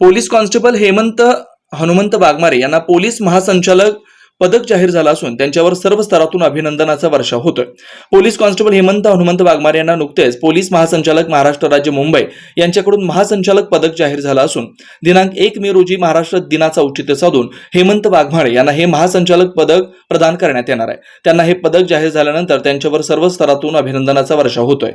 Police constable Hemant Hanumant Waghmare यांना police महासंचालक पदक जाहीर झालं असून त्यांच्यावर सर्व स्तरातून अभिनंदनाचा वर्षाव होतोय। पोलीस कॉन्स्टेबल हेमंत हनुमंत वाघमारे यांना नुकतेच पोलीस महासंचालक महाराष्ट्र राज्य मुंबई यांच्याकडून महासंचालक पदक जाहीर झालं असून दिनांक 1 मे रोजी महाराष्ट्र दिनाचा औचित्य साधून हेमंत वाघमारे यांना हे महासंचालक पदक प्रदान करण्यात येणार आहे। त्यांना हे पदक जाहीर झाल्यानंतर त्यांच्यावर सर्व स्तरातून अभिनंदनाचा वर्षाव होतोय।